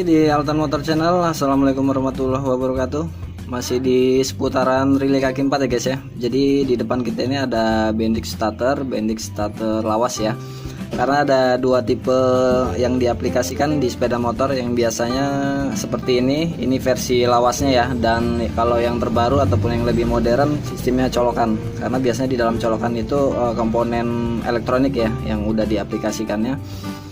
di Altan Motor Channel. Assalamualaikum warahmatullahi wabarakatuh. Masih di seputaran relay kaki 4 ya guys ya. Jadi di depan kita ini ada Bendix starter lawas ya. Karena ada dua tipe yang diaplikasikan di sepeda motor, yang biasanya seperti ini versi lawasnya ya. Dan kalau yang terbaru ataupun yang lebih modern, sistemnya colokan. Karena biasanya di dalam colokan itu komponen elektronik ya yang udah diaplikasikannya.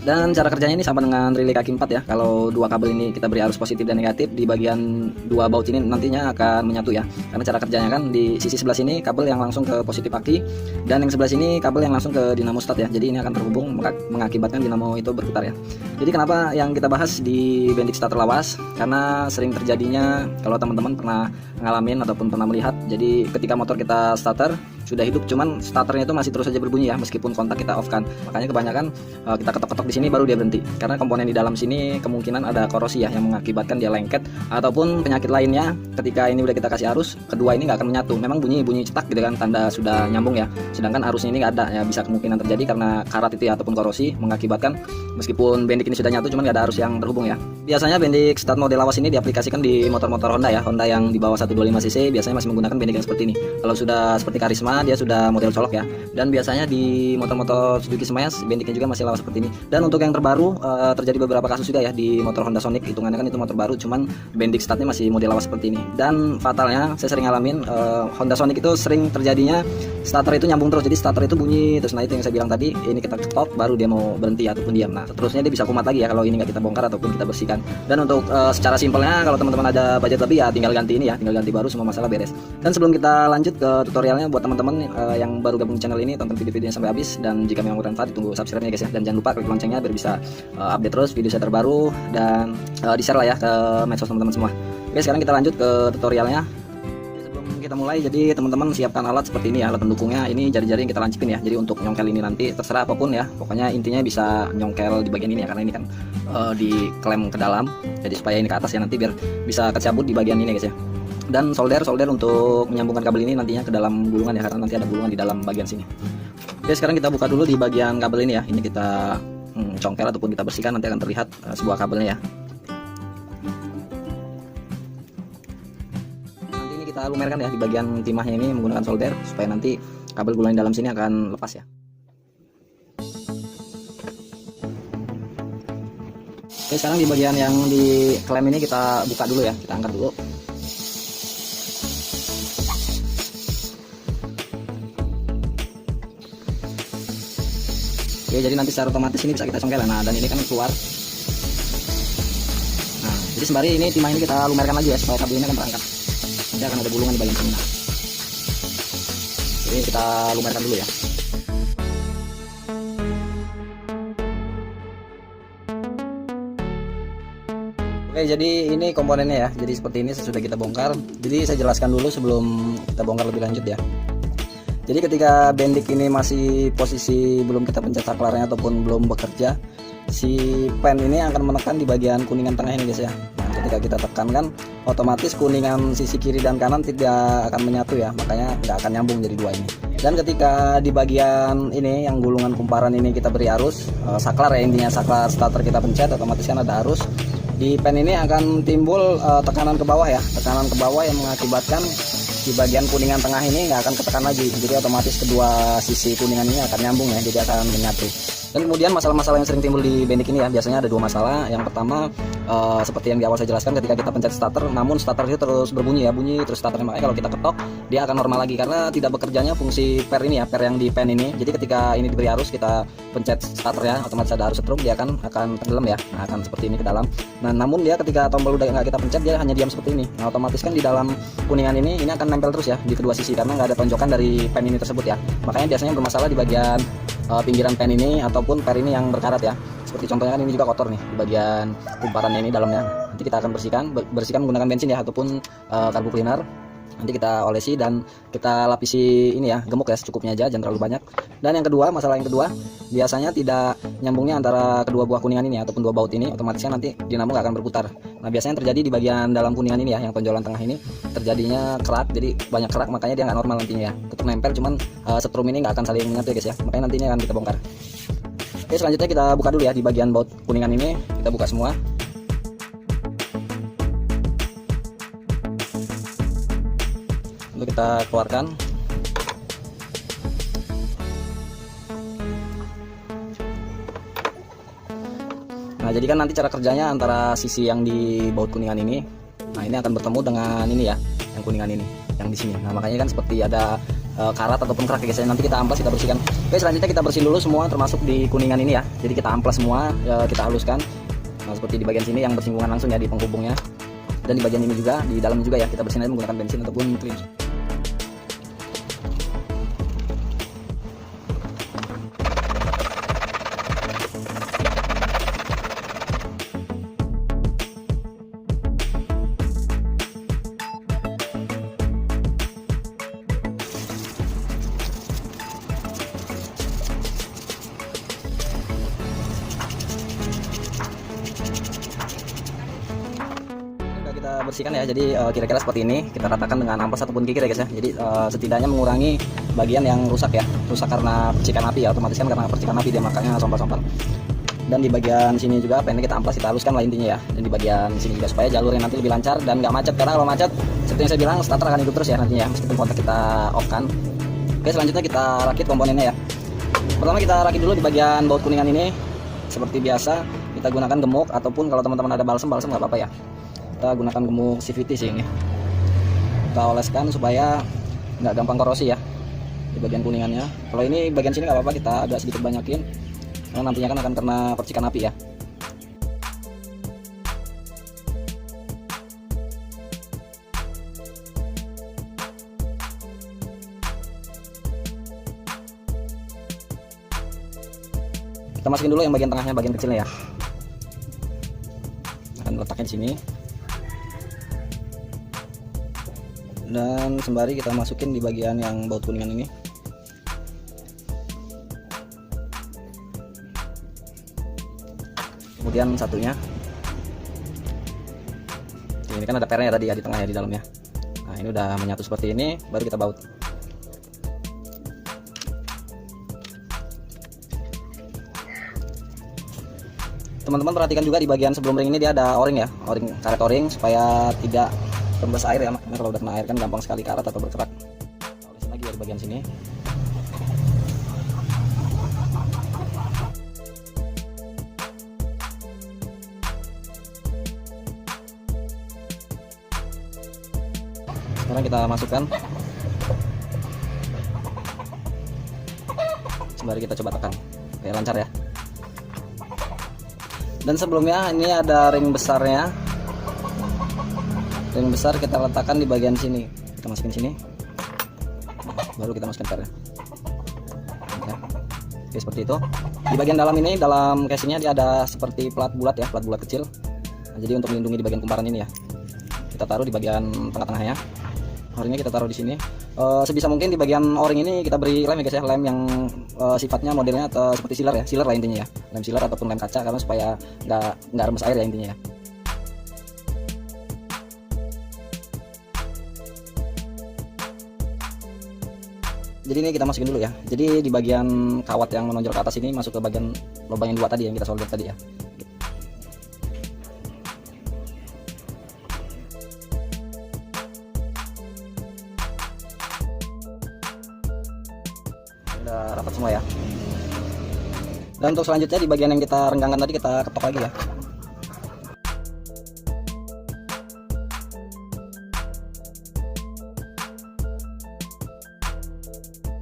Dan cara kerjanya ini sama dengan relay kaki 4 ya. Kalau dua kabel ini kita beri arus positif dan negatif, di bagian dua baut ini nantinya akan menyatu ya. Karena cara kerjanya kan di sisi sebelah sini kabel yang langsung ke positif aki, dan yang sebelah sini kabel yang langsung ke dinamo start ya. Jadi ini akan terhubung mengakibatkan dinamo itu berputar ya. Jadi kenapa yang kita bahas di Bendix starter lawas? Karena sering terjadinya kalau teman-teman pernah ngalamin ataupun pernah melihat. Jadi ketika motor kita starter sudah hidup, cuman starternya itu masih terus saja berbunyi ya meskipun kontak kita off kan. Makanya kebanyakan kita ketok-ketok di sini baru dia berhenti, karena komponen di dalam sini kemungkinan ada korosi ya yang mengakibatkan dia lengket ataupun penyakit lainnya. Ketika ini udah kita kasih arus, kedua ini nggak akan menyatu. Memang bunyi cetak gitu kan, tanda sudah nyambung ya, sedangkan arusnya ini nggak ada ya. Bisa kemungkinan terjadi karena karat itu ya ataupun korosi mengakibatkan meskipun Bendix ini sudah nyatu cuman nggak ada arus yang terhubung ya. Biasanya Bendix start model lawas ini diaplikasikan di motor-motor Honda ya. Honda yang di bawah 125 cc biasanya masih menggunakan Bendix yang seperti ini. Kalau sudah seperti Karisma dia sudah model colok ya. Dan biasanya di motor-motor Suzuki Smash Bendixnya juga masih lawas seperti ini. Dan untuk yang terbaru terjadi beberapa kasus juga ya di motor Honda Sonic, hitungannya kan itu motor baru cuman Bendix startnya masih model lawas seperti ini. Dan fatalnya saya sering ngalamin Honda Sonic itu sering terjadinya starter itu nyambung terus, jadi starter itu bunyi terus. Nah itu yang saya bilang tadi, ini kita stop baru dia mau berhenti ataupun diam. Nah terusnya dia bisa kumat lagi ya kalau ini nggak kita bongkar ataupun kita bersihkan. Dan untuk secara simpelnya kalau teman-teman ada budget lebih ya tinggal ganti ini ya, tinggal ganti baru, semua masalah beres. Dan sebelum kita lanjut ke tutorialnya, buat teman-teman yang baru gabung di channel ini, tonton video-videonya sampai habis, dan jika memang bermanfaat ditunggu subscribe-nya guys ya. Dan jangan lupa klik loncengnya biar bisa update terus video saya terbaru, dan di-share lah ya ke medsos teman-teman semua. Oke, sekarang kita lanjut ke tutorialnya. Sebelum kita mulai, jadi teman-teman siapkan alat seperti ini ya, alat pendukungnya. Ini jari-jari yang kita lancipin ya. Jadi untuk nyongkel ini nanti terserah apapun ya, pokoknya intinya bisa nyongkel di bagian ini ya, karena ini kan diklem ke dalam, jadi supaya ini ke atas ya, nanti biar bisa kecabut di bagian ini guys ya. Dan solder untuk menyambungkan kabel ini nantinya ke dalam gulungan ya, karena nanti ada gulungan di dalam bagian sini. Oke, sekarang kita buka dulu di bagian kabel ini ya. Ini kita congkel ataupun kita bersihkan, nanti akan terlihat sebuah kabelnya ya. Nanti ini kita lumerkan ya di bagian timahnya ini menggunakan solder, supaya nanti kabel gulungan dalam sini akan lepas ya. Oke, sekarang di bagian yang di klem ini kita buka dulu ya, kita angkat dulu. Oke, jadi nanti secara otomatis ini bisa kita congkel. Nah, dan ini kan keluar. Nah, jadi sembari ini timah ini kita lumerkan lagi ya, supaya kabel ini akan terangkat. Nanti akan ada gulungan di bagian sini. Nah, jadi kita lumerkan dulu ya. Oke, jadi ini komponennya ya. Jadi seperti ini sesudah kita bongkar. Jadi saya jelaskan dulu sebelum kita bongkar lebih lanjut ya. Jadi ketika Bendix ini masih posisi belum kita pencet saklarnya ataupun belum bekerja, si pen ini akan menekan di bagian kuningan tengah ini guys ya. Nah ketika kita tekan kan otomatis kuningan sisi kiri dan kanan tidak akan menyatu ya, makanya nggak akan nyambung jadi dua ini. Dan ketika di bagian ini yang gulungan kumparan ini kita beri arus saklar ya, intinya saklar starter kita pencet, otomatis kan ada arus. Di pen ini akan timbul tekanan ke bawah ya, tekanan ke bawah yang mengakibatkan di bagian kuningan tengah ini nggak akan ketekan lagi, jadi otomatis kedua sisi kuningan ini akan nyambung ya, jadi akan menyatu. Dan kemudian masalah-masalah yang sering timbul di Bendix ini ya, biasanya ada dua masalah. Yang pertama seperti yang di awal saya jelaskan, ketika kita pencet starter namun starter itu terus berbunyi ya, bunyi terus starternya, makanya kalau kita ketok dia akan normal lagi karena tidak bekerjanya fungsi per ini ya, per yang di pen ini. Jadi ketika ini diberi arus, kita pencet starter ya, otomatis ada arus setrum, dia akan tenggelam ya. Nah, akan seperti ini ke dalam. Nah namun dia ketika tombol udah nggak kita pencet, dia hanya diam seperti ini. Nah otomatis kan di dalam kuningan ini akan nempel terus ya di kedua sisi, karena nggak ada tonjokan dari pen ini tersebut ya. Makanya biasanya bermasalah di bagian pinggiran pen ini ataupun per ini yang berkarat ya. Seperti contohnya kan ini juga kotor nih di bagian kumparannya ini dalamnya. Nanti kita akan bersihkan menggunakan bensin ya ataupun carbo cleaner. Nanti kita olesi dan kita lapisi ini ya, gemuk ya, secukupnya aja, jangan terlalu banyak. Dan yang kedua, masalah yang kedua, biasanya tidak nyambungnya antara kedua buah kuningan ini ya, ataupun dua baut ini, otomatisnya nanti dinamo nggak akan berputar. Nah biasanya terjadi di bagian dalam kuningan ini ya, yang tonjolan tengah ini terjadinya kerak, jadi banyak kerak, makanya dia nggak normal nantinya ya, tetap nempel, cuman setrum ini nggak akan saling menyatu ya guys ya, makanya nantinya akan kita bongkar. Oke, selanjutnya kita buka dulu ya di bagian baut kuningan ini, kita buka semua. untuk kita keluarkan. Nah, jadi kan nanti cara kerjanya antara sisi yang di baut kuningan ini, nah ini akan bertemu dengan ini ya, yang kuningan ini, yang di sini. Nah, makanya kan seperti ada karat ataupun kerak ya guys. Nanti kita amplas, kita bersihkan. Oke, selanjutnya kita bersihin dulu semua termasuk di kuningan ini ya. Jadi kita amplas semua, kita haluskan. Nah, seperti di bagian sini yang bersinggungan langsung ya di penghubungnya. Dan di bagian ini juga, di dalam juga ya, kita bersihin aja menggunakan bensin ataupun clean. Kita bersihkan ya, jadi kira-kira seperti ini, kita ratakan dengan amplas ataupun kikir ya guys ya. Jadi setidaknya mengurangi bagian yang rusak ya, rusak karena percikan api ya, otomatis kan karena percikan api dia makanya sompal-sompal. Dan di bagian sini juga pengen kita amplas, kita haluskan lah intinya ya. Dan di bagian sini juga supaya jalurnya nanti lebih lancar dan nggak macet, karena kalau macet seperti yang saya bilang starter akan hidup terus ya nantinya ya, meskipun kontak kita off kan. Oke, selanjutnya kita rakit komponennya ya. Pertama kita rakit dulu di bagian baut kuningan ini. Seperti biasa kita gunakan gemuk ataupun kalau teman-teman ada balsem nggak apa-apa ya. Kita gunakan gemuk CVT sih ini. Kita oleskan supaya nggak gampang korosi ya di bagian kuningannya. Kalau ini bagian sini nggak apa-apa, kita agak sedikit banyakin karena nantinya kan akan kena percikan api ya. Kita masukin dulu yang bagian tengahnya, bagian kecilnya ya. Akan letaknya di sini. Dan sembari kita masukin di bagian yang baut kuningan ini. Kemudian satunya. Ini kan ada pernya tadi ya di tengah ya, di dalamnya. Nah, ini udah menyatu seperti ini, baru kita baut. Teman-teman perhatikan juga di bagian sebelum ring ini dia ada o-ring ya, o-ring, karet o-ring supaya tidak tembus air ya, karena kalau udah kena air kan gampang sekali karat atau berkerak. Olesin lagi dari bagian sini. Sekarang kita masukkan, sembari kita coba tekan, oke lancar ya. Dan sebelumnya ini ada ring besarnya. Ring besar kita letakkan di bagian sini. Kita masukin sini. Baru kita masukkan pernya. Ya. Oke, seperti itu. Di bagian dalam ini, dalam casingnya dia ada seperti plat bulat ya, plat bulat kecil. Nah, jadi untuk melindungi di bagian kumparan ini ya. Kita taruh di bagian tengah-tengahnya. O-ringnya kita taruh di sini. Sebisa mungkin di bagian o-ring ini kita beri lem ya guys ya, lem yang sifatnya modelnya seperti sealer ya, sealer lah intinya ya, lem sealer ataupun lem kaca, karena supaya nggak rembes air ya intinya ya. Jadi ini kita masukin dulu ya. Jadi di bagian kawat yang menonjol ke atas ini masuk ke bagian lubang yang dua tadi yang kita solder tadi ya. Udah rapat semua ya. Dan untuk selanjutnya di bagian yang kita renggangkan tadi kita ketok lagi ya.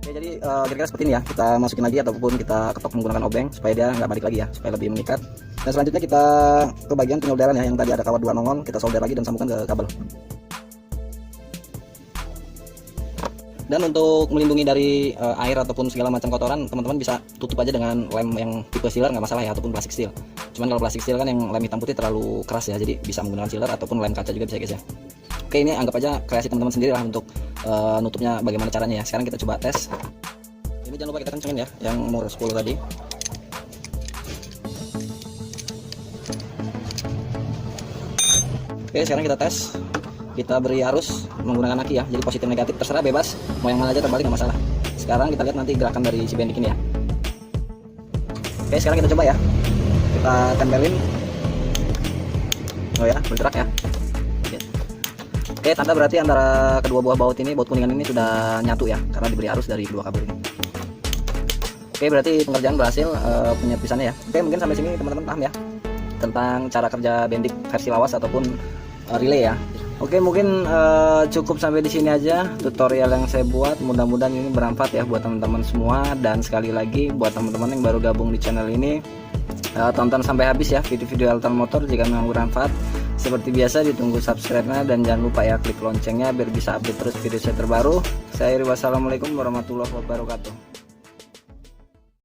Oke, jadi kira-kira seperti ini ya, kita masukin lagi ataupun kita ketok menggunakan obeng supaya dia nggak balik lagi ya, supaya lebih mengikat. Dan selanjutnya kita ke bagian penyolderan ya, yang tadi ada kawat 2 nongol, kita solder lagi dan sambungkan ke kabel. Dan untuk melindungi dari air ataupun segala macam kotoran, teman-teman bisa tutup aja dengan lem yang tipe sealer, nggak masalah ya, ataupun plastik steel. Cuman kalau plastik steel kan yang lem hitam putih terlalu keras ya, jadi bisa menggunakan sealer ataupun lem kaca juga bisa guys ya. Oke, ini anggap aja kreasi teman-teman sendiri lah untuk nutupnya bagaimana caranya ya. Sekarang kita coba tes. Ini jangan lupa kita kencengin ya, yang umur 10 tadi. Oke, sekarang kita tes. Kita beri arus menggunakan aki ya, jadi positif negatif terserah, bebas mau yang mana aja, terbalik nggak masalah. Sekarang kita lihat nanti gerakan dari si bendik ini ya. Oke, sekarang kita coba ya, kita tempelin. Oh ya, bergerak ya. Oke. Oke, tanda berarti antara kedua buah baut ini, baut kuningan ini sudah nyatu ya, karena diberi arus dari kedua kabel ini. Oke, berarti pengerjaan berhasil, penyepisannya ya. Oke, mungkin sampai sini teman-teman paham ya tentang cara kerja bendik versi lawas ataupun relay ya. Oke, mungkin cukup sampai di sini aja tutorial yang saya buat. Mudah-mudahan ini bermanfaat ya buat teman-teman semua. Dan sekali lagi buat teman-teman yang baru gabung di channel ini, tonton sampai habis ya video-video Altan Motor jika memang bermanfaat. Seperti biasa ditunggu subscribe-nya dan jangan lupa ya klik loncengnya biar bisa update terus video saya terbaru. Saya Iri, wassalamualaikum warahmatullahi wabarakatuh.